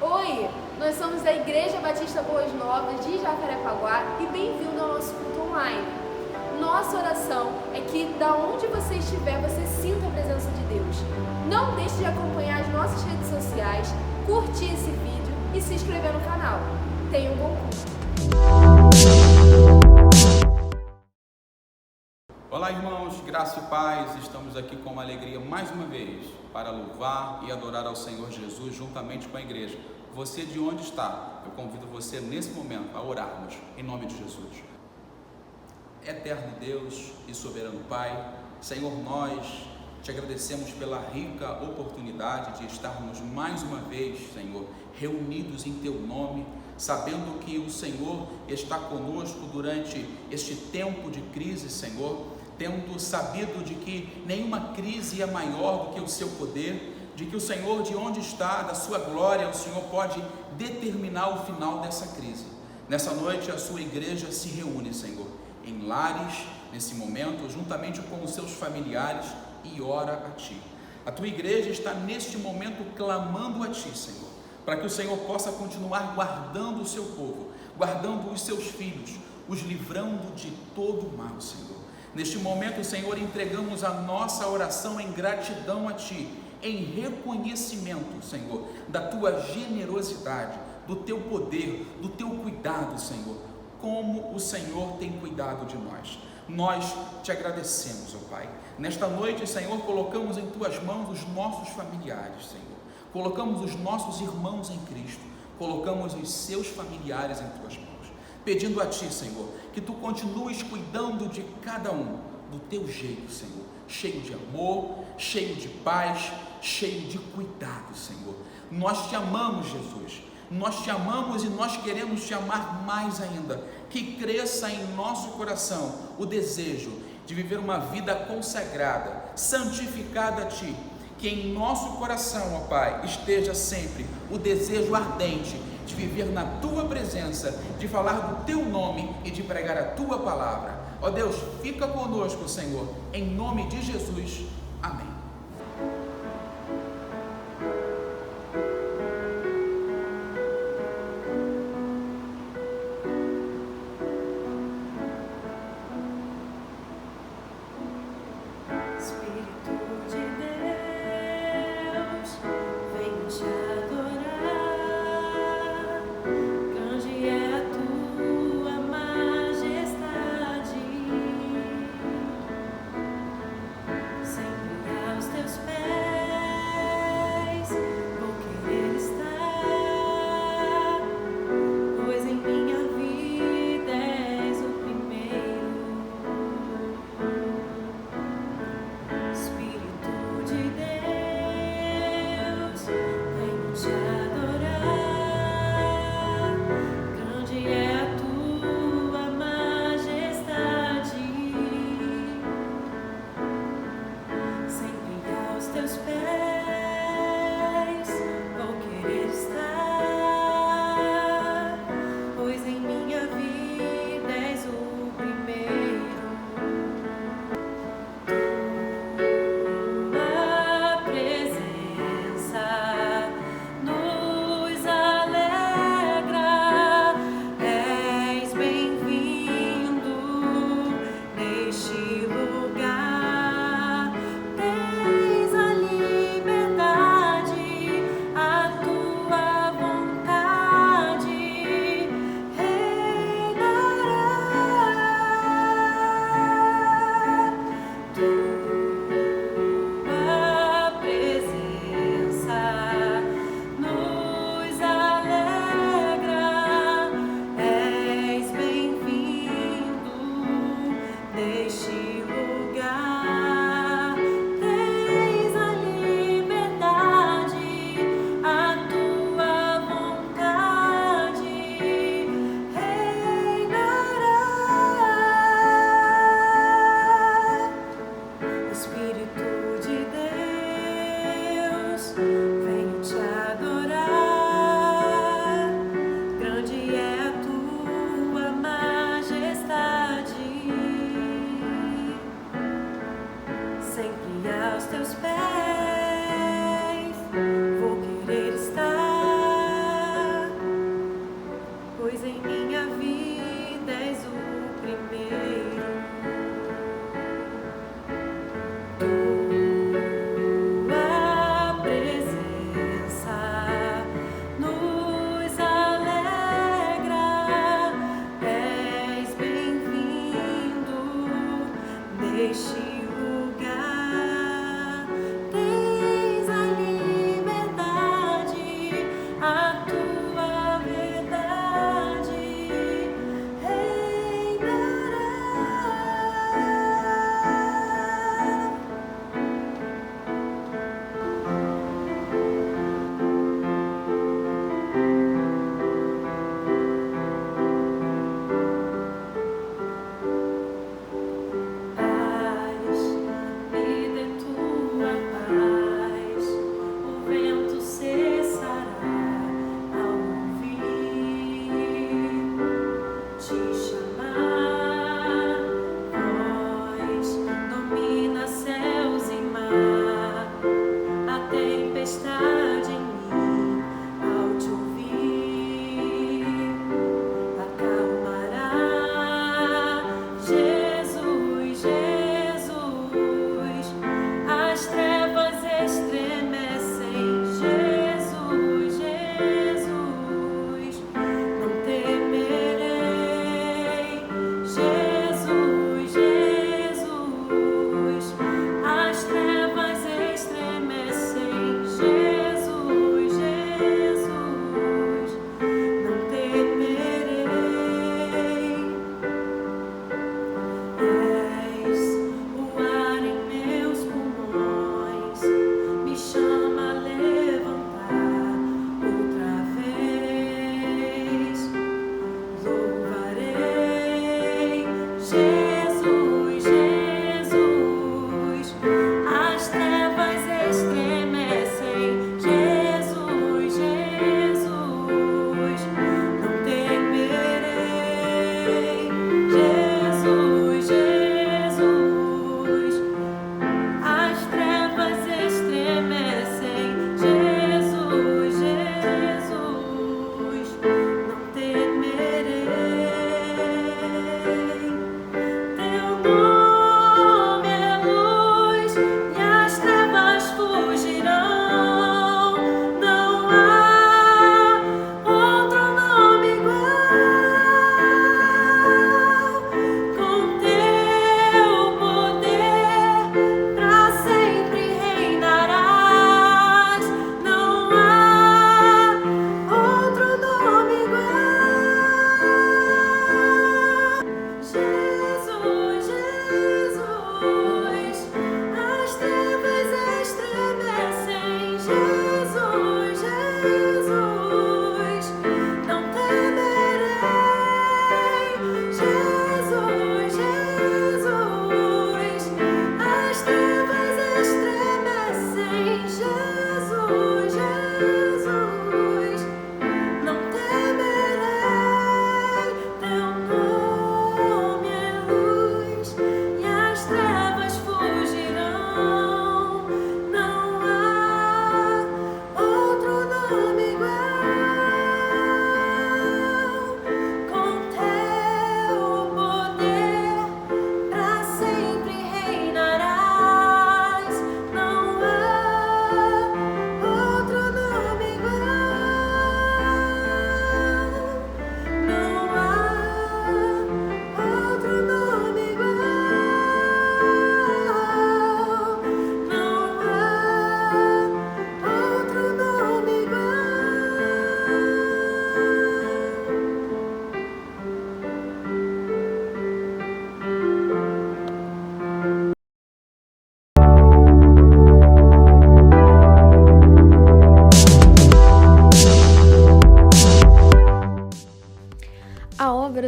Oi, nós somos da Igreja Batista Boas Novas de Jacarepaguá e bem-vindo ao nosso culto online. Nossa oração é que, da onde você estiver, você sinta a presença de Deus. Não deixe de acompanhar as nossas redes sociais, curtir esse vídeo e se inscrever no canal. Tenha um bom culto. Olá, irmãos, graça e paz. Estamos aqui com uma alegria mais uma vez para louvar e adorar ao Senhor Jesus juntamente com a igreja. Você de onde está? Eu convido você nesse momento a orarmos em nome de Jesus. Eterno Deus e soberano Pai, Senhor, nós te agradecemos pela rica oportunidade de estarmos mais uma vez, Senhor, reunidos em Teu nome, sabendo que o Senhor está conosco durante este tempo de crise, Senhor, tendo sabido de que nenhuma crise é maior do que o Seu poder, de que o Senhor, de onde está, da Sua glória, o Senhor pode determinar o final dessa crise. Nessa noite a Sua igreja se reúne, Senhor, em lares, nesse momento, juntamente com os seus familiares, e ora a Ti. A Tua igreja está neste momento clamando a Ti, Senhor, para que o Senhor possa continuar guardando o Seu povo, guardando os Seus filhos, os livrando de todo o mal, Senhor. Neste momento, Senhor, entregamos a nossa oração em gratidão a Ti, em reconhecimento, Senhor, da Tua generosidade, do Teu poder, do Teu cuidado, Senhor, como o Senhor tem cuidado de nós. Nós te agradecemos, ó Pai. Nesta noite, Senhor, colocamos em Tuas mãos os nossos familiares, Senhor. Colocamos os nossos irmãos em Cristo. Colocamos os seus familiares em Tuas mãos. Pedindo a Ti, Senhor, que Tu continues cuidando de cada um do Teu jeito, Senhor. Cheio de amor, cheio de paz, cheio de cuidado, Senhor. Nós Te amamos, Jesus. Nós Te amamos e nós queremos Te amar mais ainda. Que cresça em nosso coração o desejo de viver uma vida consagrada, santificada a Ti. Que em nosso coração, ó Pai, esteja sempre o desejo ardente de viver na Tua presença, de falar do Teu nome e de pregar a Tua palavra. Ó Deus, fica conosco, Senhor, em nome de Jesus. Amém.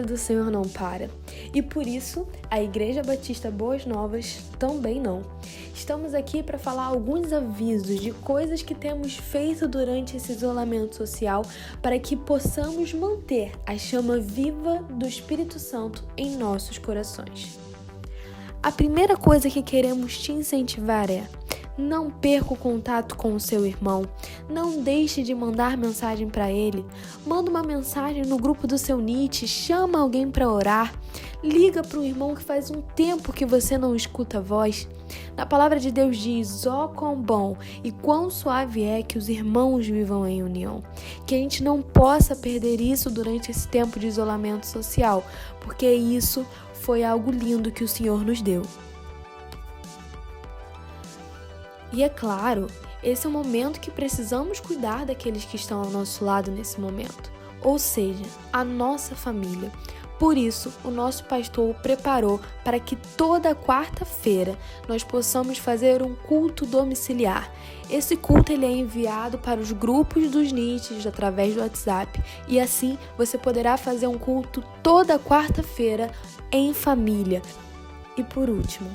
do Senhor não para. E por isso, a Igreja Batista Boas Novas também não. Estamos aqui para falar alguns avisos de coisas que temos feito durante esse isolamento social para que possamos manter a chama viva do Espírito Santo em nossos corações. A primeira coisa que queremos te incentivar é: não perca o contato com o seu irmão, não deixe de mandar mensagem para ele, manda uma mensagem no grupo do seu NIT, chama alguém para orar, liga para um irmão que faz um tempo que você não escuta a voz. Na palavra de Deus diz: ó quão bom e quão suave é que os irmãos vivam em união. Que a gente não possa perder isso durante esse tempo de isolamento social, porque isso foi algo lindo que o Senhor nos deu. E é claro, esse é o momento que precisamos cuidar daqueles que estão ao nosso lado nesse momento, ou seja, a nossa família. Por isso, o nosso pastor o preparou para que toda quarta-feira nós possamos fazer um culto domiciliar. Esse culto ele é enviado para os grupos dos NITs através do WhatsApp e assim você poderá fazer um culto toda quarta-feira em família. E por último,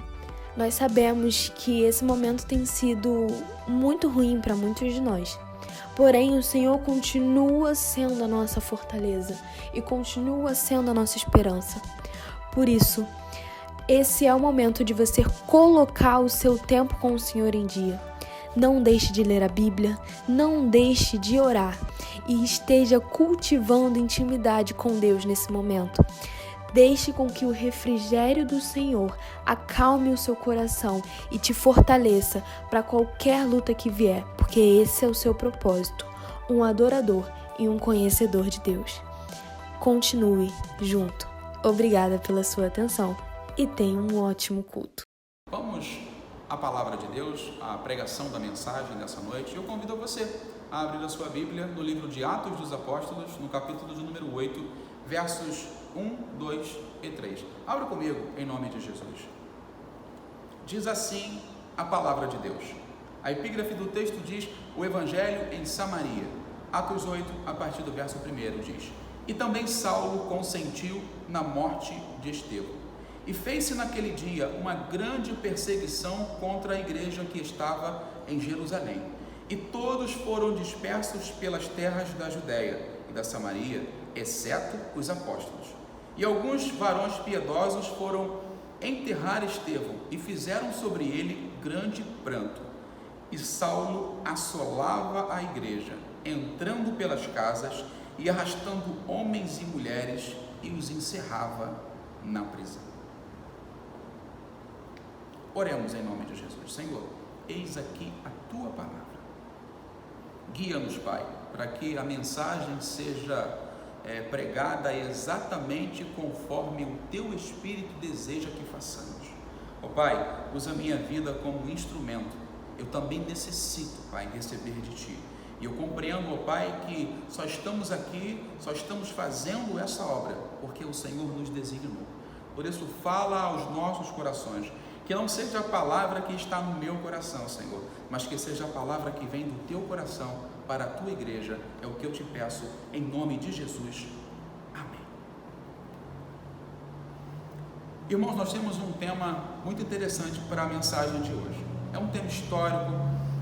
nós sabemos que esse momento tem sido muito ruim para muitos de nós. Porém, o Senhor continua sendo a nossa fortaleza e continua sendo a nossa esperança. Por isso, esse é o momento de você colocar o seu tempo com o Senhor em dia. Não deixe de ler a Bíblia, não deixe de orar e esteja cultivando intimidade com Deus nesse momento. Deixe com que o refrigério do Senhor acalme o seu coração e te fortaleça para qualquer luta que vier, porque esse é o seu propósito, um adorador e um conhecedor de Deus. Continue junto. Obrigada pela sua atenção e tenha um ótimo culto. Vamos à palavra de Deus, à pregação da mensagem dessa noite. Eu convido você a abrir a sua Bíblia no livro de Atos dos Apóstolos, no capítulo de número 8, versos 1, 2 e 3. Abra comigo em nome de Jesus. Diz assim a palavra de Deus. A epígrafe do texto diz: o Evangelho em Samaria. Atos 8, a partir do verso 1 diz: e também Saulo consentiu na morte de Estevão. E fez-se naquele dia uma grande perseguição contra a igreja que estava em Jerusalém. E todos foram dispersos pelas terras da Judéia e da Samaria, exceto os apóstolos. E alguns varões piedosos foram enterrar Estevão e fizeram sobre ele grande pranto. E Saulo assolava a igreja, entrando pelas casas e arrastando homens e mulheres, e os encerrava na prisão. Oremos em nome de Jesus. Senhor, eis aqui a tua palavra. Guia-nos, Pai, para que a mensagem seja pregada exatamente conforme o teu Espírito deseja que façamos. Ó Pai, usa a minha vida como instrumento. Eu também necessito, Pai, receber de Ti. E eu compreendo, ó Pai, que só estamos aqui, só estamos fazendo essa obra porque o Senhor nos designou. Por isso, fala aos nossos corações. Que não seja a palavra que está no meu coração, Senhor, mas que seja a palavra que vem do teu coração para a tua igreja. É o que eu te peço, em nome de Jesus. Amém. Irmãos, nós temos um tema muito interessante para a mensagem de hoje. É um tema histórico,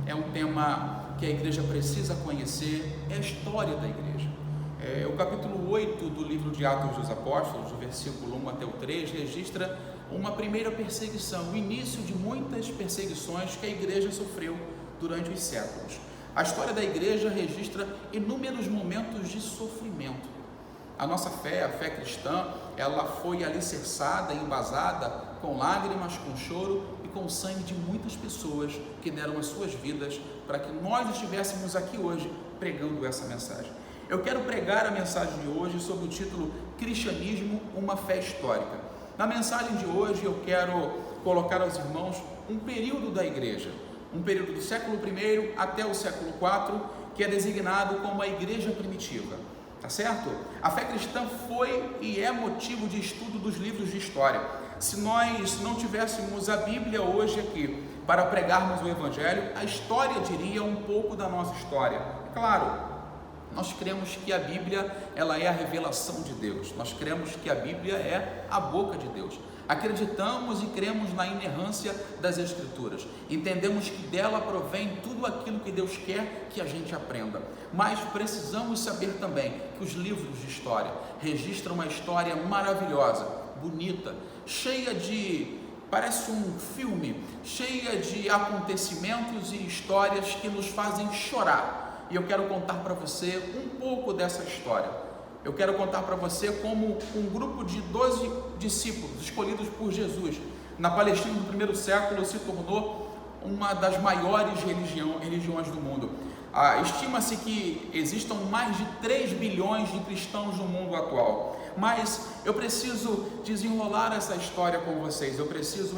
é um tema que a igreja precisa conhecer, é a história da igreja. O capítulo 8 do livro de Atos dos Apóstolos, do versículo 1 até o 3, registra uma primeira perseguição, o início de muitas perseguições que a igreja sofreu durante os séculos. A história da igreja registra inúmeros momentos de sofrimento. A nossa fé, a fé cristã, ela foi alicerçada e embasada com lágrimas, com choro e com o sangue de muitas pessoas que deram as suas vidas para que nós estivéssemos aqui hoje pregando essa mensagem. Eu quero pregar a mensagem de hoje sob o título Cristianismo, uma fé histórica. Na mensagem de hoje eu quero colocar aos irmãos um período da igreja, um período do século I até o século IV, que é designado como a igreja primitiva, tá certo? A fé cristã foi e é motivo de estudo dos livros de história. Se nós não tivéssemos a Bíblia hoje aqui para pregarmos o Evangelho, a história diria um pouco da nossa história. É claro, nós cremos que a Bíblia ela é a revelação de Deus, nós cremos que a Bíblia é a boca de Deus. Acreditamos e cremos na inerrância das Escrituras, entendemos que dela provém tudo aquilo que Deus quer que a gente aprenda, mas precisamos saber também que os livros de história registram uma história maravilhosa, bonita, cheia de, parece um filme, cheia de acontecimentos e histórias que nos fazem chorar, e eu quero contar para você um pouco dessa história. Eu quero contar para você como um grupo de 12 discípulos escolhidos por Jesus na Palestina do primeiro século se tornou uma das maiores religiões do mundo. Estima-se que existam mais de 3 bilhões de cristãos no mundo atual, mas eu preciso desenrolar essa história com vocês, eu preciso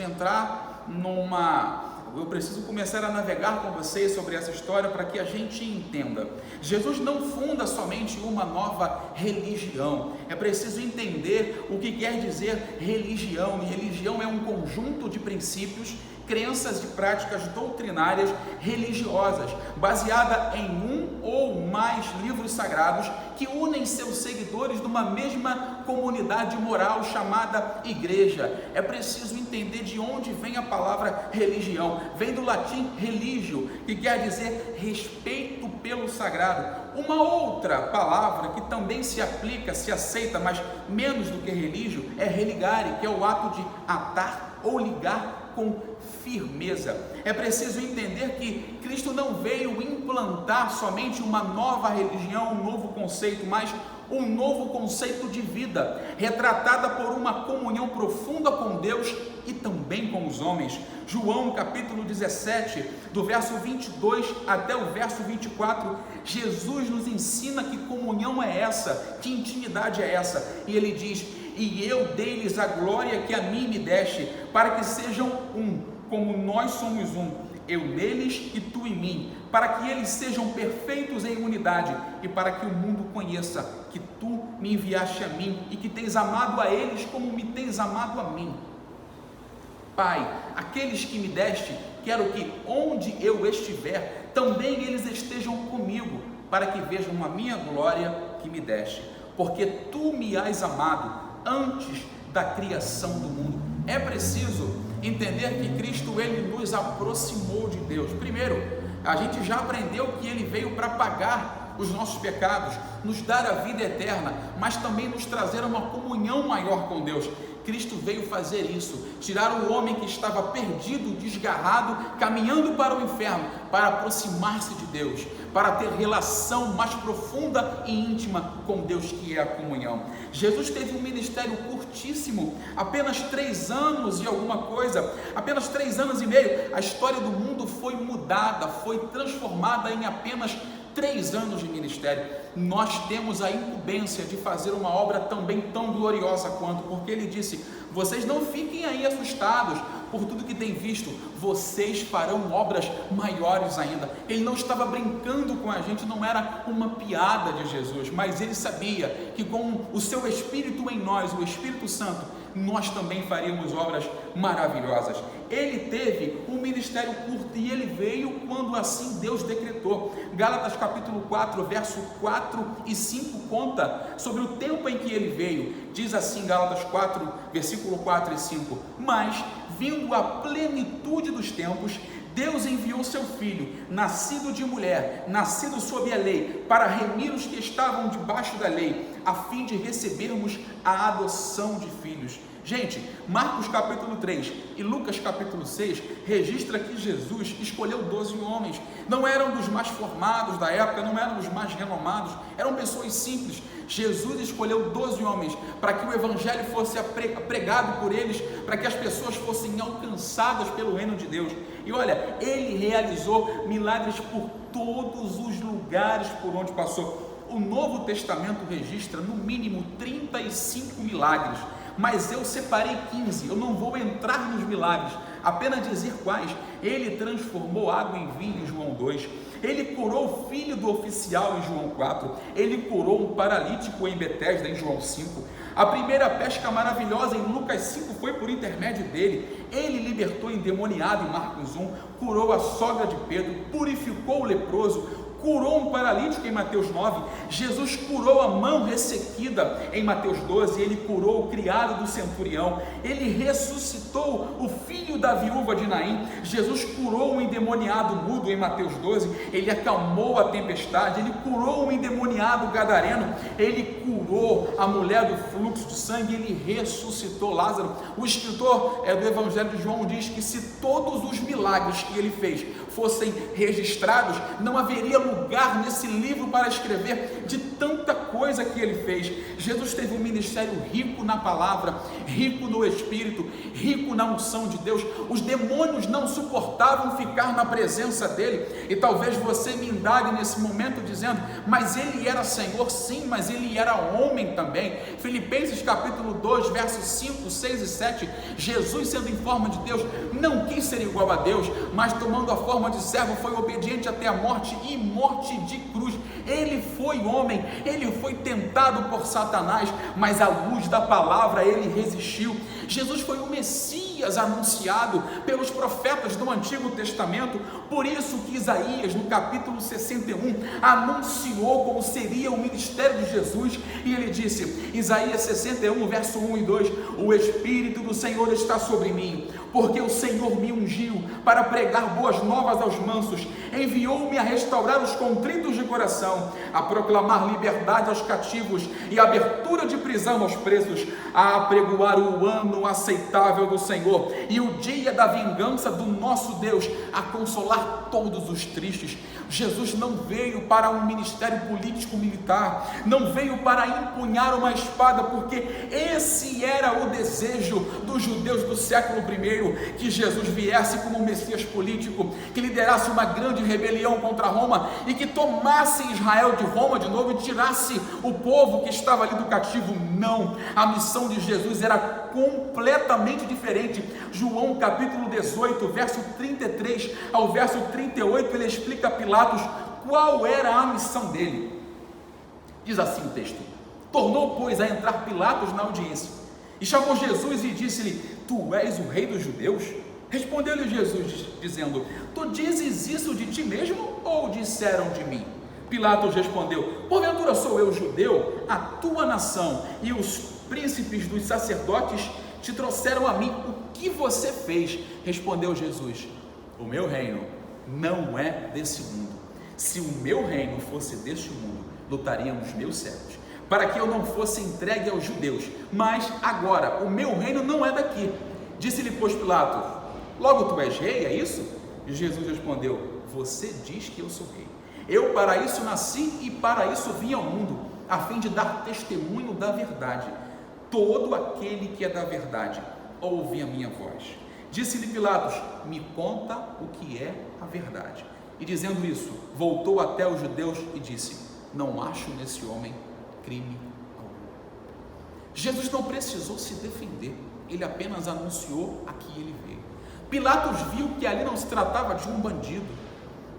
começar a navegar com vocês sobre essa história para que a gente entenda. Jesus não funda somente uma nova religião, é preciso entender o que quer dizer religião. Religião é um conjunto de princípios, crenças e práticas doutrinárias religiosas, baseada em um ou mais livros sagrados que unem seus seguidores numa mesma comunidade moral chamada igreja. É preciso entender de onde vem a palavra religião. Vem do latim religio, que quer dizer respeito pelo sagrado. Uma outra palavra que também se aplica, se aceita, mas menos do que religio, é religare, que é o ato de atar ou ligar com firmeza. É preciso entender que Cristo não veio implantar somente uma nova religião, um novo conceito, mas um novo conceito de vida, retratada por uma comunhão profunda com Deus e também com os homens. João capítulo 17, do verso 22 até o verso 24, Jesus nos ensina que comunhão é essa, que intimidade é essa, e ele diz: e eu dei-lhes a glória que a mim me deste, para que sejam um, como nós somos um, eu neles e tu em mim, para que eles sejam perfeitos em unidade, e para que o mundo conheça que tu me enviaste a mim, e que tens amado a eles como me tens amado a mim. Pai, aqueles que me deste, quero que onde eu estiver, também eles estejam comigo, para que vejam a minha glória que me deste, porque tu me has amado antes da criação do mundo. É preciso entender que Cristo, ele nos aproximou de Deus. Primeiro, a gente já aprendeu que ele veio para pagar os nossos pecados, nos dar a vida eterna, mas também nos trazer uma comunhão maior com Deus. Cristo veio fazer isso, tirar o homem que estava perdido, desgarrado, caminhando para o inferno, para aproximar-se de Deus, para ter relação mais profunda e íntima com Deus, que é a comunhão. Jesus teve um ministério curtíssimo, apenas 3 anos e alguma coisa, apenas 3 anos e meio. A história do mundo foi mudada, foi transformada em apenas 3 anos de ministério. Nós temos a incumbência de fazer uma obra também tão gloriosa quanto, porque ele disse: vocês não fiquem aí assustados por tudo que tem visto, vocês farão obras maiores ainda. Ele não estava brincando com a gente, não era uma piada de Jesus, mas ele sabia que com o seu Espírito em nós, o Espírito Santo, nós também faríamos obras maravilhosas. Ele teve um ministério curto e ele veio quando assim Deus decretou. Gálatas capítulo 4, verso 4 e 5 conta sobre o tempo em que ele veio. Diz assim, Gálatas 4, versículo 4 e 5: mas, vindo a plenitude dos tempos, Deus enviou seu Filho, nascido de mulher, nascido sob a lei, para remir os que estavam debaixo da lei, a fim de recebermos a adoção de filhos. Gente, Marcos capítulo 3 e Lucas capítulo 6 registra que Jesus escolheu 12 homens. Não eram dos mais formados da época, não eram dos mais renomados, eram pessoas simples. Jesus escolheu 12 homens para que o evangelho fosse pregado por eles, para que as pessoas fossem alcançadas pelo reino de Deus. E olha, ele realizou milagres por todos os lugares por onde passou. O Novo Testamento registra no mínimo 35 milagres, mas eu separei 15, eu não vou entrar nos milagres, apenas dizer quais. Ele transformou água em vinho em João 2, ele curou o filho do oficial em João 4, ele curou um paralítico em Betesda em João 5, a primeira pesca maravilhosa em Lucas 5 foi por intermédio dele, ele libertou o endemoniado em Marcos 1, curou a sogra de Pedro, purificou o leproso, curou um paralítico em Mateus 9, Jesus curou a mão ressequida em Mateus 12, ele curou o criado do centurião, ele ressuscitou o filho da viúva de Naim, Jesus curou um endemoniado mudo em Mateus 12, ele acalmou a tempestade, ele curou um endemoniado gadareno, ele curou a mulher do fluxo de sangue, ele ressuscitou Lázaro. O escritor do Evangelho de João diz que se todos os milagres que ele fez fossem registrados, não haveria lugar nesse livro para escrever de tanta coisa que ele fez. Jesus teve um ministério rico na palavra, rico no Espírito, rico na unção de Deus. Os demônios não suportavam ficar na presença dele, e talvez você me indague nesse momento dizendo, mas ele era Senhor? Sim, mas ele era homem também. Filipenses capítulo 2, versos 5, 6 e 7, Jesus, sendo em forma de Deus, não quis ser igual a Deus, mas tomando a forma de servo, foi obediente até a morte, e morte de cruz. Ele foi homem, ele foi tentado por Satanás, mas à luz da palavra ele resistiu. Jesus foi o Messias anunciado pelos profetas do Antigo Testamento, por isso que Isaías, no capítulo 61, anunciou como seria o ministério de Jesus, e ele disse, Isaías 61, verso 1 e 2, o Espírito do Senhor está sobre mim, porque o Senhor me ungiu para pregar boas novas aos mansos, enviou-me a restaurar os contritos de coração, a proclamar liberdade aos cativos e abertura de prisão aos presos, a apregoar o ano aceitável do Senhor e o dia da vingança do nosso Deus, a consolar todos os tristes. Jesus não veio para um ministério político-militar, não veio para empunhar uma espada, porque esse era o desejo dos judeus do século I, que Jesus viesse como um Messias político, que liderasse uma grande rebelião contra Roma, e que tomasse Israel de Roma de novo, e tirasse o povo que estava ali do cativo. Não, a missão de Jesus era completamente diferente. João capítulo 18, verso 33 ao verso 38, ele explica a Pilatos qual era a missão dele. Diz assim o texto, tornou pois a entrar Pilatos na audiência, e chamou Jesus e disse-lhe, tu és o rei dos judeus? Respondeu-lhe Jesus, dizendo, tu dizes isso de ti mesmo, ou disseram de mim? Pilatos respondeu, porventura sou eu judeu? A tua nação e os príncipes dos sacerdotes te trouxeram a mim, o que você fez? Respondeu Jesus, o meu reino não é desse mundo. Se o meu reino fosse deste mundo, lutariam os meus servos, para que eu não fosse entregue aos judeus, mas agora o meu reino não é daqui. Disse-lhe, pois, Pilatos, logo tu és rei, é isso? E Jesus respondeu, você diz que eu sou rei. Eu para isso nasci e para isso vim ao mundo, a fim de dar testemunho da verdade. Todo aquele que é da verdade ouve a minha voz. Disse-lhe Pilatos, me conta o que é a verdade. E dizendo isso, voltou até os judeus e disse, não acho nesse homem crime algum. Jesus não precisou se defender, ele apenas anunciou a que ele veio. Pilatos viu que ali não se tratava de um bandido,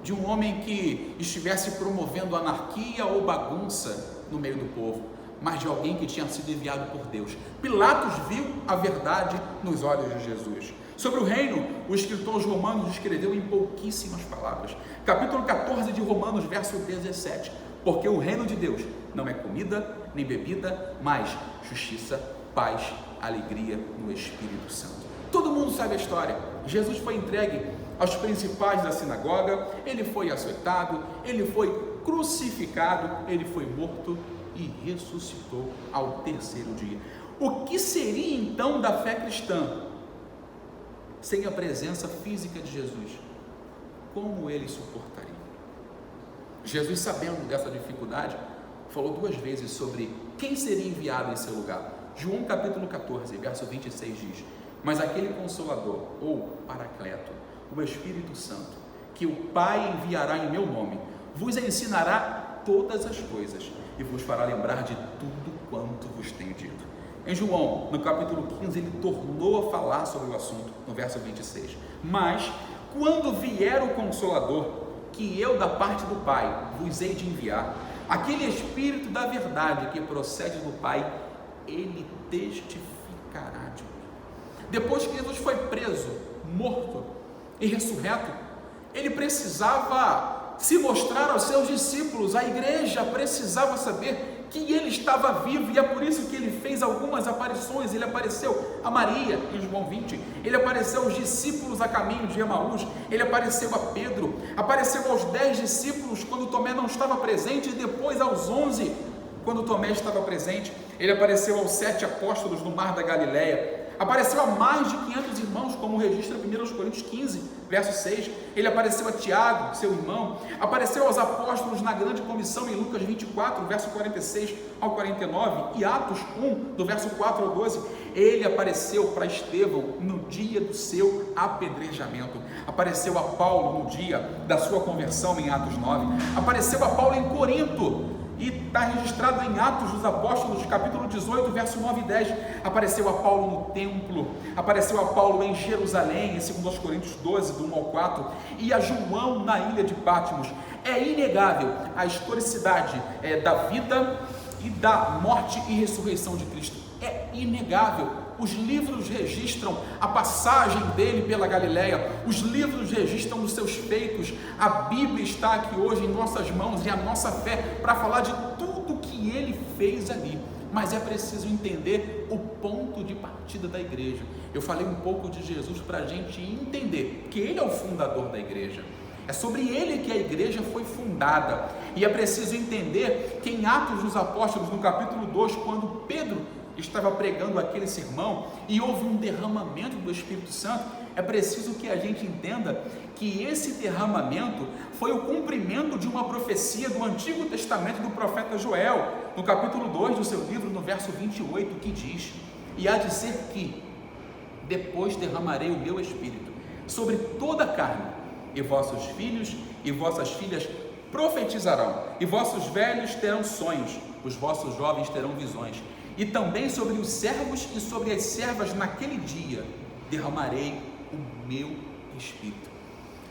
de um homem que estivesse promovendo anarquia ou bagunça no meio do povo, mas de alguém que tinha sido enviado por Deus. Pilatos viu a verdade nos olhos de Jesus. Sobre o reino, o escritor aos Romanos escreveu em pouquíssimas palavras. Capítulo 14 de Romanos, verso 17. Porque o reino de Deus não é comida nem bebida, mas justiça, paz, alegria no Espírito Santo. Todo mundo sabe a história. Jesus foi entregue aos principais da sinagoga, ele foi açoitado, ele foi crucificado, ele foi morto e ressuscitou ao terceiro dia. O que seria então da fé cristã sem a presença física de Jesus? Como ele suportaria? Jesus, sabendo dessa dificuldade, falou 2 vezes sobre quem seria enviado em seu lugar. João capítulo 14, verso 26 diz, mas aquele Consolador, ou Paracleto, o Espírito Santo, que o Pai enviará em meu nome, vos ensinará todas as coisas e vos fará lembrar de tudo quanto vos tenho dito. Em João, no capítulo 15, ele tornou a falar sobre o assunto, no verso 26. Mas, quando vier o Consolador, que eu da parte do Pai vos hei de enviar, aquele Espírito da verdade que procede do Pai, ele testificará de mim. Depois que Jesus foi preso, morto e ressurreto, ele precisava se mostrar aos seus discípulos. A igreja precisava saber que ele estava vivo, e é por isso que ele fez algumas aparições. Ele apareceu a Maria em João 20, ele apareceu aos discípulos a caminho de Emaús, ele apareceu a Pedro, apareceu aos 10 discípulos quando Tomé não estava presente, e depois aos 11 quando Tomé estava presente. Ele apareceu aos 7 apóstolos no mar da Galileia, apareceu a mais de 500 irmãos, como registra 1 Coríntios 15, verso 6. Ele apareceu a Tiago, seu irmão, apareceu aos apóstolos na grande comissão em Lucas 24, verso 46 ao 49, e Atos 1, do verso 4 ao 12. Ele apareceu para Estevão no dia do seu apedrejamento, apareceu a Paulo no dia da sua conversão em Atos 9, apareceu a Paulo em Corinto, e está registrado em Atos dos Apóstolos, capítulo 18, verso 9 e 10. Apareceu a Paulo no templo, apareceu a Paulo em Jerusalém, em 2 Coríntios 12, do 1 ao 4, e a João na ilha de Patmos. É inegável a historicidade da vida e da morte e ressurreição de Cristo. É inegável. Os livros registram a passagem dele pela Galileia, os livros registram os seus feitos. A Bíblia está aqui hoje em nossas mãos, e a nossa fé para falar de tudo que ele fez ali. Mas é preciso entender o ponto de partida da igreja. Eu falei um pouco de Jesus para a gente entender que ele é o fundador da igreja. É sobre ele que a igreja foi fundada. E é preciso entender que em Atos dos Apóstolos, no capítulo 2, quando Pedro estava pregando aquele sermão e houve um derramamento do Espírito Santo, é preciso que a gente entenda que esse derramamento foi o cumprimento de uma profecia do Antigo Testamento do profeta Joel, no capítulo 2 do seu livro, no verso 28, que diz: e há de ser que depois derramarei o meu Espírito sobre toda a carne, e vossos filhos e vossas filhas profetizarão, e vossos velhos terão sonhos, os vossos jovens terão visões, e também sobre os servos e sobre as servas naquele dia derramarei o meu Espírito.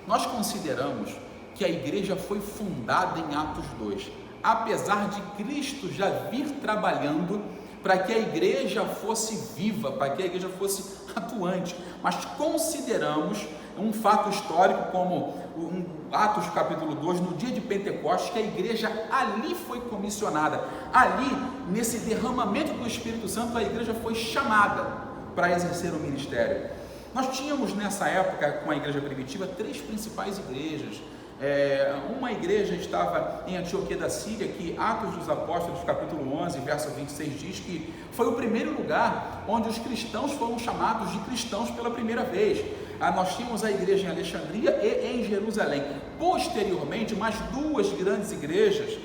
Nós consideramos que a igreja foi fundada em Atos 2, apesar de Cristo já vir trabalhando para que a igreja fosse viva, para que a igreja fosse atuante, mas consideramos um fato histórico como Atos capítulo 2, no dia de Pentecostes, que a igreja ali foi comissionada, ali nesse derramamento do Espírito Santo a igreja foi chamada para exercer o ministério. Nós tínhamos nessa época, com a igreja primitiva, 3 principais igrejas. Uma igreja estava em Antioquia da Síria, que Atos dos Apóstolos, capítulo 11, verso 26, diz que foi o primeiro lugar onde os cristãos foram chamados de cristãos pela primeira vez. Nós tínhamos a igreja em Alexandria e em Jerusalém. Posteriormente, mais 2 grandes igrejas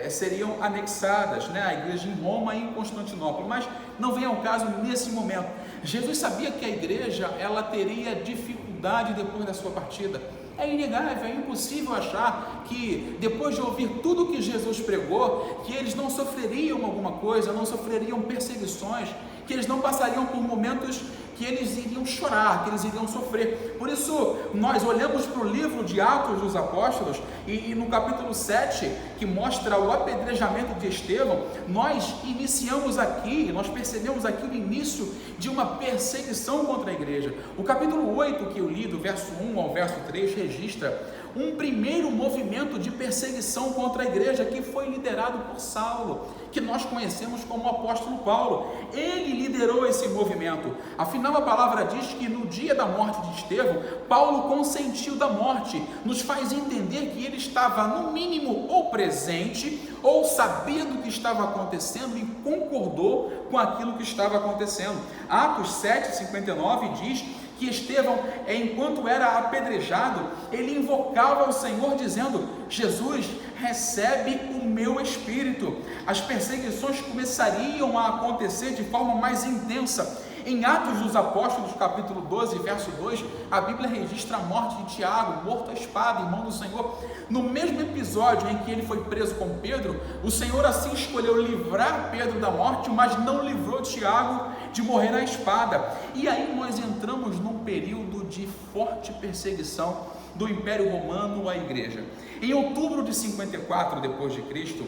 seriam anexadas, a igreja em Roma e em Constantinopla, mas não vem ao caso nesse momento. Jesus sabia que a igreja ela teria dificuldade depois da sua partida. É inegável, é impossível achar que depois de ouvir tudo que Jesus pregou, que eles não sofreriam alguma coisa, não sofreriam perseguições, que eles não passariam por momentos que eles iriam chorar, que eles iriam sofrer. Por isso, nós olhamos para o livro de Atos dos Apóstolos e no capítulo 7, que mostra o apedrejamento de Estevão, nós iniciamos aqui, nós percebemos aqui o início de uma perseguição contra a igreja. O capítulo 8 que eu li, do verso 1 ao verso 3, registra um primeiro movimento de perseguição contra a igreja que foi liderado por Saulo, que nós conhecemos como o apóstolo Paulo. Ele liderou esse movimento. Afinal, a palavra diz que no dia da morte de Estevão, Paulo consentiu da morte. Nos faz entender que ele estava, no mínimo, ou presente, ou sabia do que estava acontecendo e concordou com aquilo que estava acontecendo. Atos 7:59 diz que Estevão, enquanto era apedrejado, ele invocava o Senhor dizendo: Jesus, recebe o meu espírito. As perseguições começariam a acontecer de forma mais intensa. Em Atos dos Apóstolos, capítulo 12, verso 2, a Bíblia registra a morte de Tiago, morto à espada, irmão do Senhor. No mesmo episódio em que ele foi preso com Pedro, o Senhor assim escolheu livrar Pedro da morte, mas não livrou Tiago de morrer à espada. E aí nós entramos num período de forte perseguição do Império Romano à igreja. Em outubro de 54 depois de Cristo,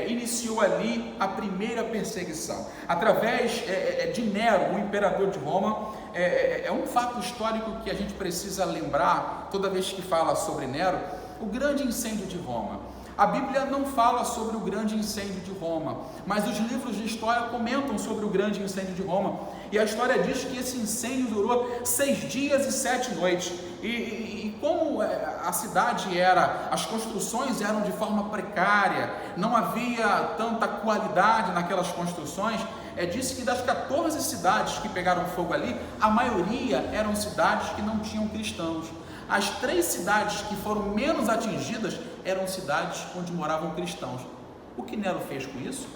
iniciou ali a primeira perseguição, através de Nero, o imperador de Roma. É um fato histórico que a gente precisa lembrar toda vez que fala sobre Nero. o grande incêndio de Roma. A Bíblia não fala sobre o grande incêndio de Roma, mas os livros de história comentam sobre o grande incêndio de Roma. E a história diz que esse incêndio durou 6 dias e 7 noites. E como a cidade as construções eram de forma precária, não havia tanta qualidade naquelas construções, disse que das 14 cidades que pegaram fogo ali, a maioria eram cidades que não tinham cristãos. As 3 cidades que foram menos atingidas eram cidades onde moravam cristãos. O que Nero fez com isso?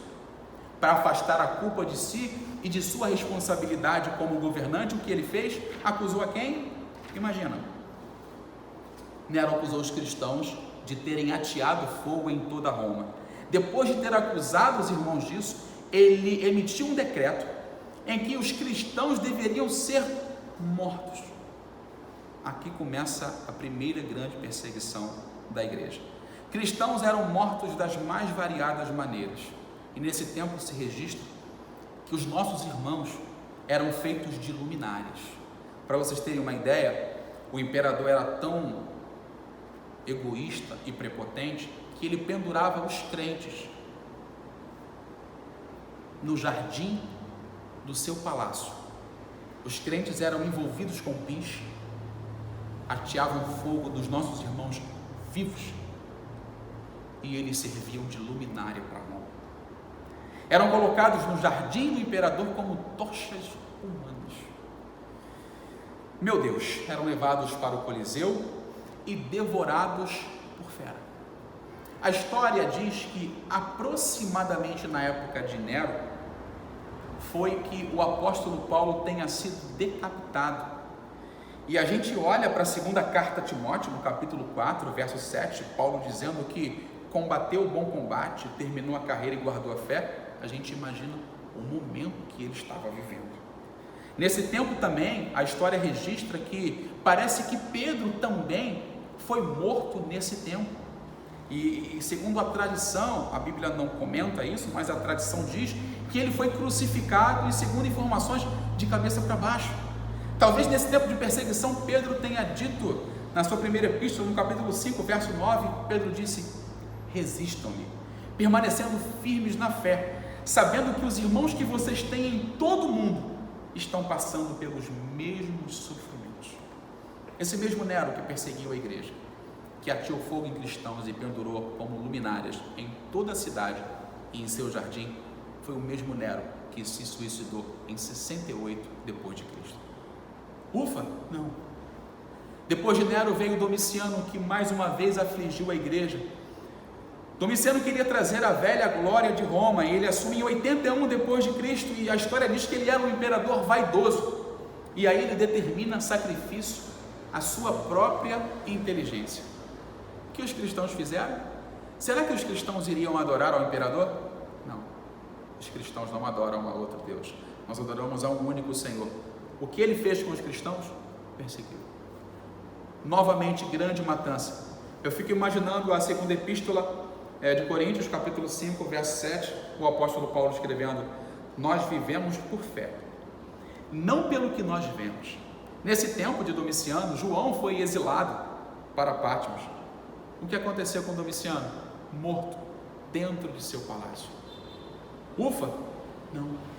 Para afastar a culpa de si e de sua responsabilidade como governante, o que ele fez? Acusou a quem? Imagina. Nero acusou os cristãos de terem ateado fogo em toda Roma. Depois de ter acusado os irmãos disso, ele emitiu um decreto em que os cristãos deveriam ser mortos. Aqui começa a primeira grande perseguição da igreja. Cristãos eram mortos das mais variadas maneiras. E nesse tempo se registra que os nossos irmãos eram feitos de luminárias. Para vocês terem uma ideia, o imperador era tão egoísta e prepotente que ele pendurava os crentes no jardim do seu palácio. Os crentes eram envolvidos com piche, ateavam fogo dos nossos irmãos vivos e eles serviam de luminária para Roma. Eram colocados no jardim do imperador como tochas humanas. Meu Deus, eram levados para o Coliseu e devorados por fera. A história diz que aproximadamente na época de Nero foi que o apóstolo Paulo tenha sido decapitado. E a gente olha para a segunda carta a Timóteo, no capítulo 4, verso 7, Paulo dizendo que combateu o bom combate, terminou a carreira e guardou a fé. A gente imagina o momento que ele estava vivendo. Nesse tempo também, a história registra que parece que Pedro também foi morto nesse tempo. E segundo a tradição, a Bíblia não comenta isso, mas a tradição diz que ele foi crucificado e, segundo informações, de cabeça para baixo. Talvez nesse tempo de perseguição, Pedro tenha dito, na sua primeira epístola, no capítulo 5, verso 9, Pedro disse: resistam-me, permanecendo firmes na fé, sabendo que os irmãos que vocês têm em todo o mundo estão passando pelos mesmos sofrimentos. Esse mesmo Nero que perseguiu a igreja, que ateou fogo em cristãos e pendurou como luminárias em toda a cidade e em seu jardim, foi o mesmo Nero que se suicidou em 68 depois de Cristo. Ufa, não. Depois de Nero veio Domiciano, que mais uma vez afligiu a igreja. Domiciano queria trazer a velha glória de Roma, e ele assume em 81 depois de Cristo, e a história diz que ele era um imperador vaidoso, e aí ele determina sacrifício à sua própria inteligência. O que os cristãos fizeram? Será que os cristãos iriam adorar ao imperador? Não, os cristãos não adoram a outro Deus, nós adoramos a um único Senhor. O que ele fez com os cristãos? Perseguiu. Novamente, grande matança. Eu fico imaginando a segunda epístola de Coríntios, capítulo 5, verso 7, o apóstolo Paulo escrevendo: nós vivemos por fé, não pelo que nós vemos. Nesse tempo de Domiciano, João foi exilado para Patmos. O que aconteceu com Domiciano? Morto dentro de seu palácio. Ufa? Não.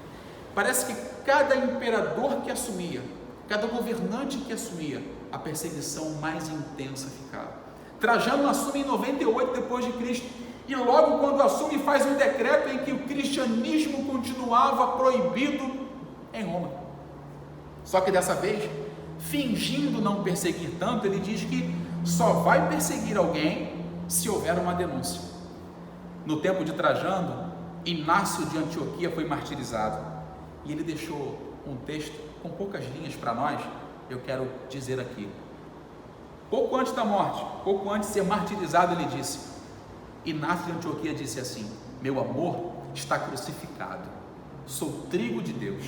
Parece que cada imperador que assumia, cada governante que assumia, a perseguição mais intensa ficava. Trajano assume em 98 depois de Cristo, e logo quando assume faz um decreto em que o cristianismo continuava proibido em Roma. Só que dessa vez, fingindo não perseguir tanto, ele diz que só vai perseguir alguém se houver uma denúncia. No tempo de Trajano, Inácio de Antioquia foi martirizado, e ele deixou um texto com poucas linhas para nós. Eu quero dizer aqui. Pouco antes da morte, pouco antes de ser martirizado, ele disse: Inácio de Antioquia disse assim: meu amor está crucificado, sou trigo de Deus,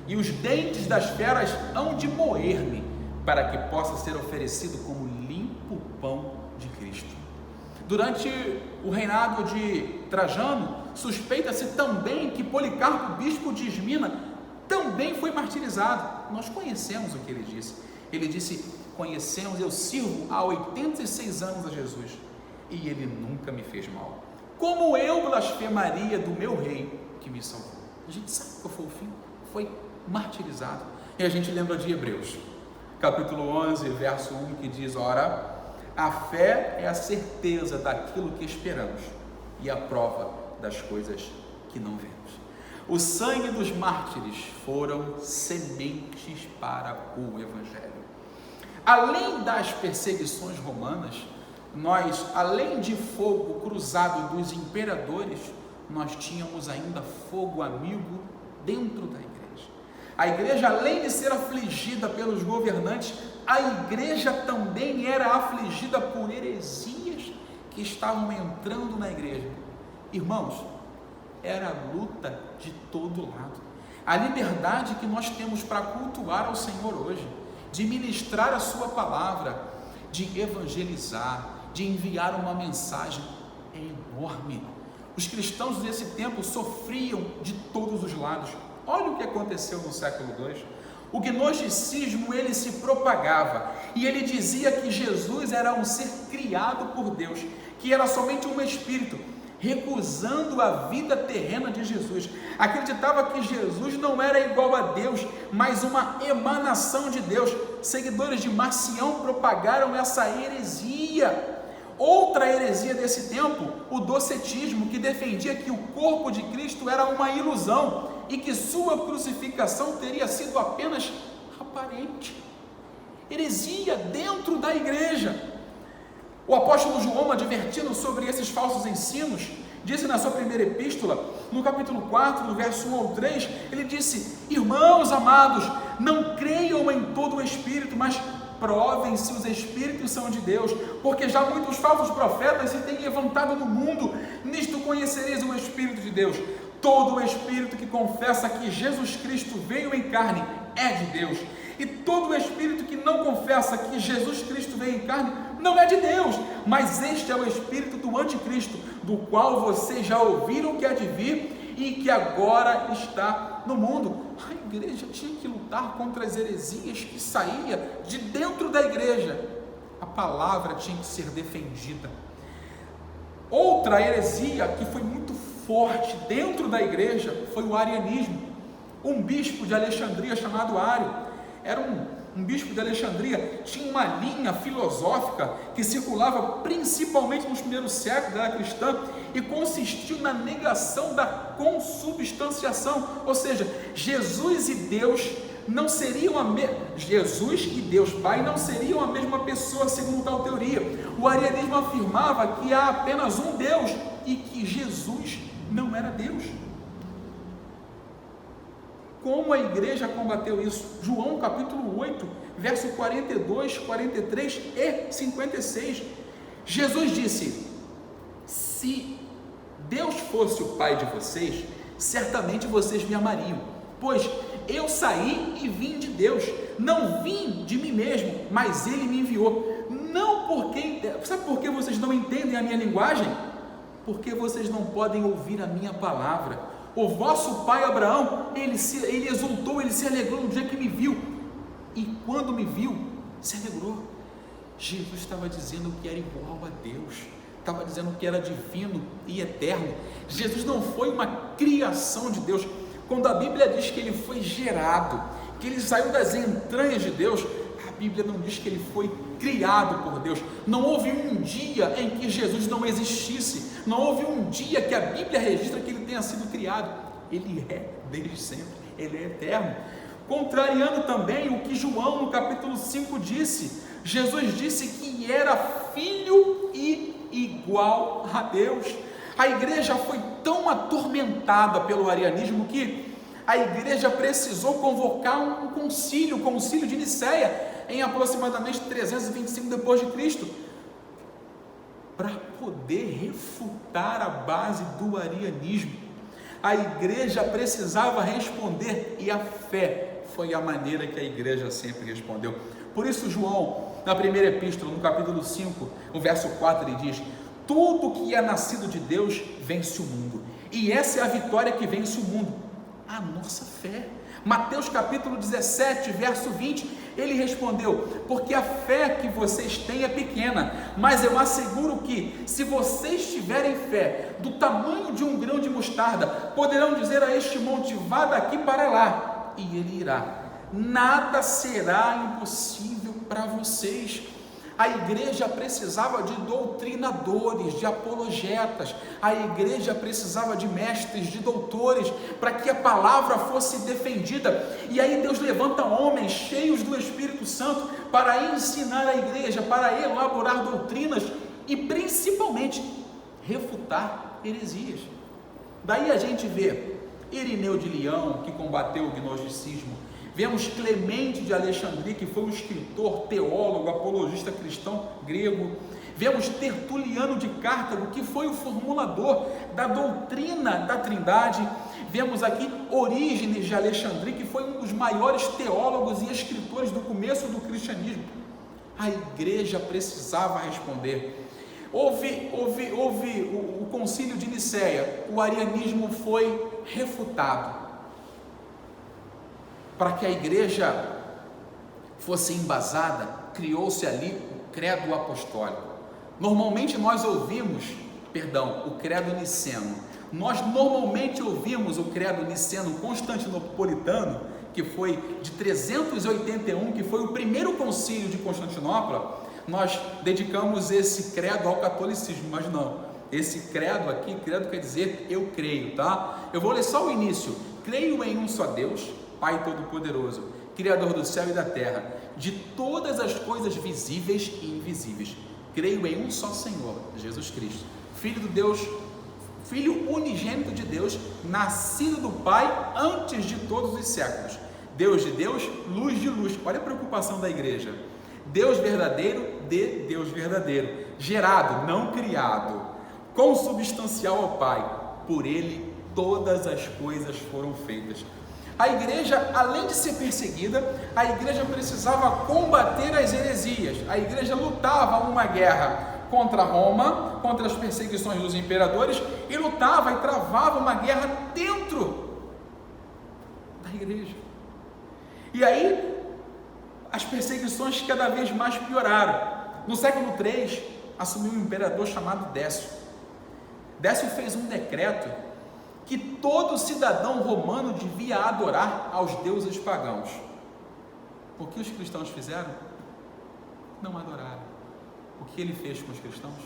e os dentes das feras hão de moer-me, para que possa ser oferecido como limpo pão de Cristo. Durante o reinado de Trajano, suspeita-se também que Policarpo, bispo de Esmina, também foi martirizado. Nós conhecemos o que ele disse. Ele disse: conhecemos, eu sirvo há 86 anos a Jesus e ele nunca me fez mal. Como eu blasfemaria do meu rei que me salvou? A gente sabe qual foi o fim, foi martirizado. E a gente lembra de Hebreus, capítulo 11, verso 1, que diz: ora, a fé é a certeza daquilo que esperamos e a prova das coisas que não vemos. O sangue dos mártires foram sementes para o Evangelho. Além das perseguições romanas, nós, além de fogo cruzado dos imperadores, nós tínhamos ainda fogo amigo dentro da igreja. A igreja, além de ser afligida pelos governantes, a igreja também era afligida por heresias que estavam entrando na igreja. Irmãos, era luta de todo lado. A liberdade que nós temos para cultuar ao Senhor hoje, de ministrar a sua palavra, de evangelizar, de enviar uma mensagem, é enorme. Os cristãos desse tempo sofriam de todos os lados. Olha o que aconteceu no século II. O gnosticismo, ele se propagava e ele dizia que Jesus era um ser criado por Deus, que era somente um espírito, recusando a vida terrena de Jesus. Acreditava que Jesus não era igual a Deus, mas uma emanação de Deus. Seguidores de Marcião propagaram essa heresia. Outra heresia desse tempo, o docetismo, que defendia que o corpo de Cristo era uma ilusão e que sua crucificação teria sido apenas aparente. Heresia dentro da igreja. O apóstolo João, advertindo sobre esses falsos ensinos, disse na sua primeira epístola, no capítulo 4, do verso 1 ao 3, ele disse: irmãos amados, não creiam em todo o Espírito, mas provem se os Espíritos são de Deus, porque já muitos falsos profetas se têm levantado no mundo. Nisto conhecereis o Espírito de Deus. Todo o Espírito que confessa que Jesus Cristo veio em carne é de Deus, e todo o Espírito que não confessa que Jesus Cristo veio em carne não é de Deus, mas este é o espírito do anticristo, do qual vocês já ouviram que há de vir e que agora está no mundo. A igreja tinha que lutar contra as heresias que saíam de dentro da igreja. A palavra tinha que ser defendida. Outra heresia que foi muito forte dentro da igreja foi o arianismo. Um bispo de Alexandria chamado Ário, era um bispo de Alexandria, tinha uma linha filosófica que circulava principalmente nos primeiros séculos da era cristã e consistiu na negação da consubstanciação, ou seja, Jesus e Deus e Deus Pai não seriam a mesma pessoa, segundo tal teoria. O arianismo afirmava que há apenas um Deus e que Jesus não era Deus. Como a igreja combateu isso? João capítulo 8, verso 42, 43 e 56. Jesus disse: se Deus fosse o Pai de vocês, certamente vocês me amariam, pois eu saí e vim de Deus, não vim de mim mesmo, mas Ele me enviou. Não porque, sabe por que vocês não entendem a minha linguagem? Porque vocês não podem ouvir a minha palavra. O vosso pai Abraão, ele exultou, ele se alegrou no dia que me viu, e quando me viu, se alegrou. Jesus estava dizendo que era igual a Deus, estava dizendo que era divino e eterno. Jesus não foi uma criação de Deus. Quando a Bíblia diz que ele foi gerado, que ele saiu das entranhas de Deus, a Bíblia não diz que ele foi criado por Deus. Não houve um dia em que Jesus não existisse, não houve um dia que a Bíblia registra que ele tenha sido criado. Ele é desde sempre, ele é eterno. Contrariando também o que João no capítulo 5 disse, Jesus disse que era filho e igual a Deus. A igreja foi tão atormentada pelo arianismo que a igreja precisou convocar um concílio, o concílio de Nicéia, em aproximadamente 325 depois de Cristo, para poder refutar a base do arianismo. A igreja precisava responder, e a fé foi a maneira que a igreja sempre respondeu. Por isso João, na primeira epístola, no capítulo 5, no verso 4, ele diz: tudo que é nascido de Deus vence o mundo, e essa é a vitória que vence o mundo, a nossa fé. Mateus capítulo 17, verso 20, Ele respondeu: porque a fé que vocês têm é pequena, mas eu asseguro que, se vocês tiverem fé do tamanho de um grão de mostarda, poderão dizer a este monte: vá daqui para lá, e ele irá. Nada será impossível para vocês. A igreja precisava de doutrinadores, de apologetas. A igreja precisava de mestres, de doutores, para que a palavra fosse defendida. E aí Deus levanta homens cheios do Espírito Santo para ensinar a igreja, para elaborar doutrinas e principalmente refutar heresias. Daí a gente vê Irineu de Leão, que combateu o gnosticismo. Vemos Clemente de Alexandria, que foi um escritor, teólogo, apologista cristão grego. Vemos Tertuliano de Cartago, que foi o formulador da doutrina da Trindade. Vemos aqui Orígenes de Alexandria, que foi um dos maiores teólogos e escritores do começo do cristianismo. A igreja precisava responder. Houve o concílio de Nicéia, o arianismo foi refutado. Para que a igreja fosse embasada, criou-se ali o credo apostólico. Normalmente nós ouvimos, o credo niceno. Nós normalmente ouvimos o credo niceno constantinopolitano, que foi de 381, que foi o primeiro concílio de Constantinopla. Nós dedicamos esse credo ao catolicismo, mas não. Esse credo aqui, credo quer dizer eu creio, tá? Eu vou ler só o início. Creio em um só Deus, Pai Todo-Poderoso, Criador do céu e da terra, de todas as coisas visíveis e invisíveis. Creio em um só Senhor, Jesus Cristo, Filho unigênito de Deus, nascido do Pai antes de todos os séculos. Deus de Deus, luz de luz. Olha a preocupação da igreja. Deus verdadeiro de Deus verdadeiro, gerado, não criado, consubstancial ao Pai. Por Ele todas as coisas foram feitas. A igreja, além de ser perseguida, a igreja precisava combater as heresias. A igreja lutava uma guerra contra Roma, contra as perseguições dos imperadores, e lutava e travava uma guerra dentro da igreja. E aí, as perseguições cada vez mais pioraram. No século III, assumiu um imperador chamado Décio. Décio fez um decreto que todo cidadão romano devia adorar aos deuses pagãos. O que os cristãos fizeram? Não adoraram. O que ele fez com os cristãos?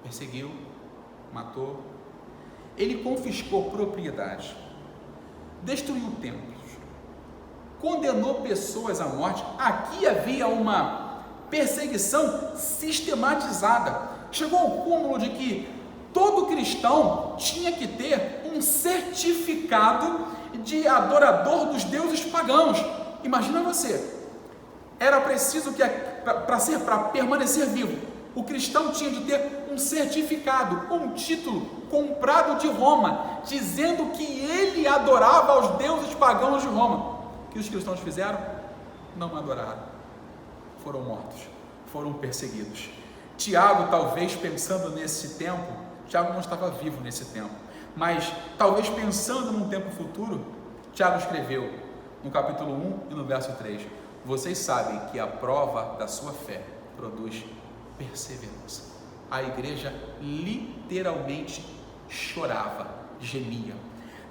Perseguiu, matou. Ele confiscou propriedades, destruiu templos, condenou pessoas à morte. Aqui havia uma perseguição sistematizada. Chegou ao cúmulo de que todo cristão tinha que ter um certificado de adorador dos deuses pagãos. Imagina você, era preciso que, para permanecer vivo, o cristão tinha de ter um certificado, um título comprado de Roma, dizendo que ele adorava aos deuses pagãos de Roma. O que os cristãos fizeram? Não adoraram, foram mortos, foram perseguidos. Tiago, talvez pensando nesse tempo, Tiago não estava vivo nesse tempo, mas talvez pensando num tempo futuro, Tiago escreveu no capítulo 1 e no verso 3: vocês sabem que a prova da sua fé produz perseverança. A igreja literalmente chorava, gemia.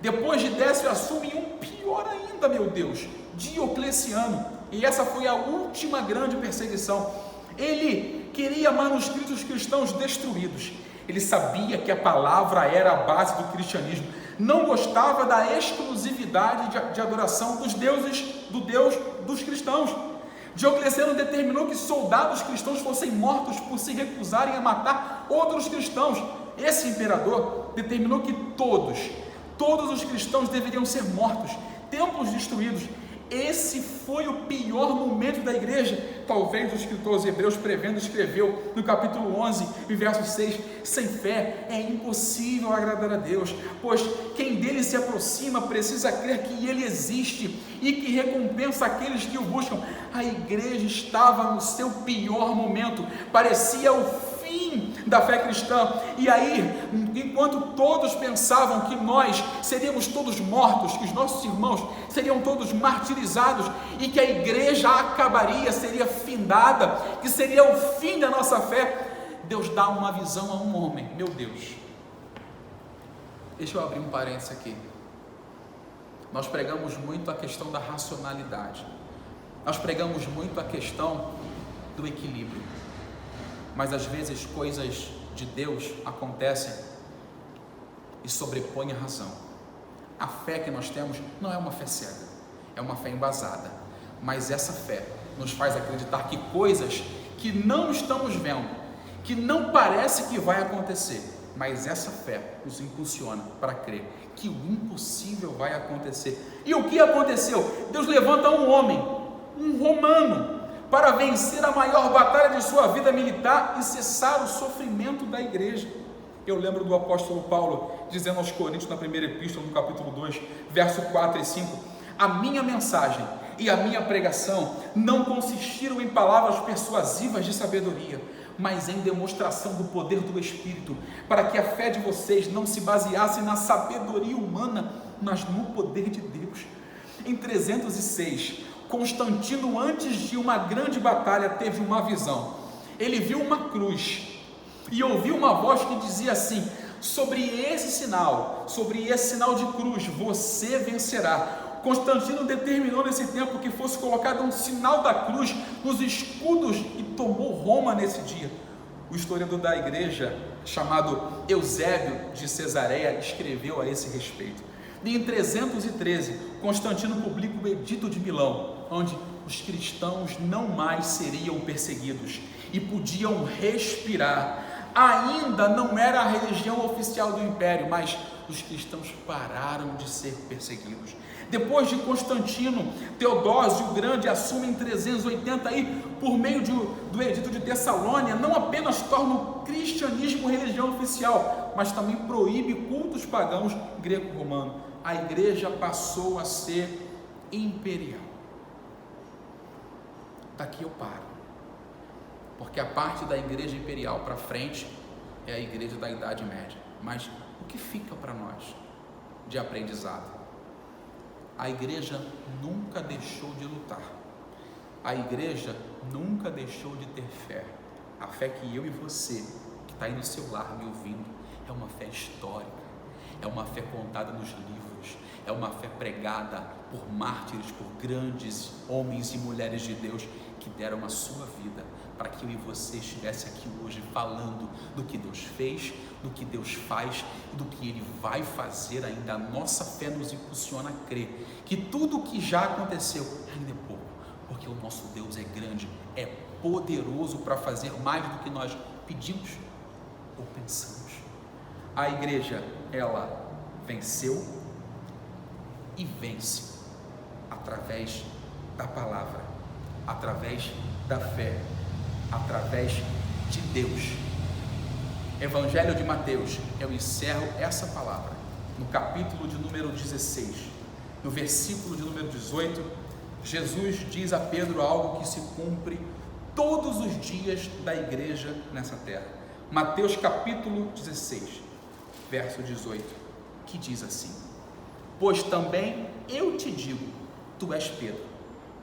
Depois de Décio assume um pior ainda, meu Deus, Diocleciano, e essa foi a última grande perseguição. Ele queria manuscritos cristãos destruídos. Ele sabia que a palavra era a base do cristianismo. Não gostava da exclusividade de adoração dos deuses, do Deus dos cristãos. Diocleciano determinou que soldados cristãos fossem mortos por se recusarem a matar outros cristãos. Esse imperador determinou que todos os cristãos deveriam ser mortos, templos destruídos. Esse foi o pior momento da igreja. Talvez o escritor aos Hebreus, prevendo, escreveu no capítulo 11, verso 6: sem fé é impossível agradar a Deus, pois quem dele se aproxima precisa crer que ele existe e que recompensa aqueles que o buscam. A igreja estava no seu pior momento, parecia o fim da fé cristã. E aí, enquanto todos pensavam que nós seríamos todos mortos, que os nossos irmãos seriam todos martirizados e que a igreja acabaria, seria findada, que seria o fim da nossa fé, Deus dá uma visão a um homem. Meu Deus, deixa eu abrir um parênteses aqui. Nós pregamos muito a questão da racionalidade, nós pregamos muito a questão do equilíbrio, mas às vezes coisas de Deus acontecem e sobrepõem a razão. A fé que nós temos não é uma fé cega, é uma fé embasada, mas essa fé nos faz acreditar que coisas que não estamos vendo, que não parece que vai acontecer, mas essa fé nos impulsiona para crer que o impossível vai acontecer. E o que aconteceu? Deus levanta um homem, um romano, para vencer a maior batalha de sua vida militar e cessar o sofrimento da igreja. Eu lembro do apóstolo Paulo dizendo aos Coríntios na primeira epístola, no capítulo 2, verso 4 e 5: a minha mensagem e a minha pregação não consistiram em palavras persuasivas de sabedoria, mas em demonstração do poder do Espírito, para que a fé de vocês não se baseasse na sabedoria humana, mas no poder de Deus. Em 306, Constantino, antes de uma grande batalha, teve uma visão. Ele viu uma cruz e ouviu uma voz que dizia assim: sobre esse sinal de cruz, você vencerá. Constantino determinou nesse tempo que fosse colocado um sinal da cruz nos escudos e tomou Roma nesse dia. O historiador da igreja, chamado Eusébio de Cesareia, escreveu a esse respeito. E em 313, Constantino publica o Edito de Milão, onde os cristãos não mais seriam perseguidos e podiam respirar. Ainda não era a religião oficial do império, mas os cristãos pararam de ser perseguidos. Depois de Constantino, Teodósio o Grande assume em 380 por meio do Edito de Tessalônia, não apenas torna o cristianismo religião oficial, mas também proíbe cultos pagãos greco-romano. A igreja passou a ser imperial. Daqui eu paro, porque a parte da igreja imperial para frente é a igreja da Idade Média. Mas o que fica para nós de aprendizado? A igreja nunca deixou de lutar, a igreja nunca deixou de ter fé. A fé que eu e você, que está aí no seu lar me ouvindo, é uma fé histórica, é uma fé contada nos livros, é uma fé pregada por mártires, por grandes homens e mulheres de Deus que deram a sua vida para que eu e você estivesse aqui hoje falando do que Deus fez, do que Deus faz e do que Ele vai fazer ainda. A nossa fé nos impulsiona a crer que tudo o que já aconteceu ainda é pouco, porque o nosso Deus é grande, é poderoso para fazer mais do que nós pedimos ou pensamos. A igreja, ela venceu e vence através da palavra, através da fé, através de Deus. Evangelho de Mateus, eu encerro essa palavra no capítulo de número 16, no versículo de número 18. Jesus diz a Pedro algo que se cumpre todos os dias da igreja nessa terra. Mateus capítulo 16, verso 18, que diz assim: pois também eu te digo, tu és Pedro,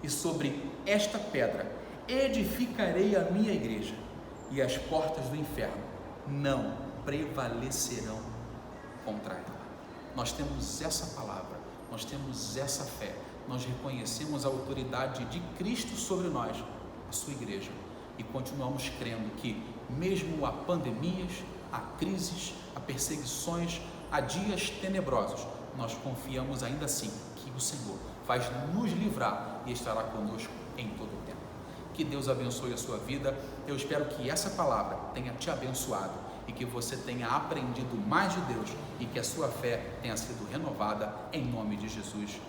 e sobre esta pedra edificarei a minha igreja, e as portas do inferno não prevalecerão contra ela. Nós temos essa palavra, nós temos essa fé, nós reconhecemos a autoridade de Cristo sobre nós, a sua igreja, e continuamos crendo que mesmo a pandemias, a crises, a perseguições, a dias tenebrosos, nós confiamos ainda assim que o Senhor vai nos livrar e estará conosco em todo o tempo. Que Deus abençoe a sua vida. Eu espero que essa palavra tenha te abençoado e que você tenha aprendido mais de Deus e que a sua fé tenha sido renovada em nome de Jesus.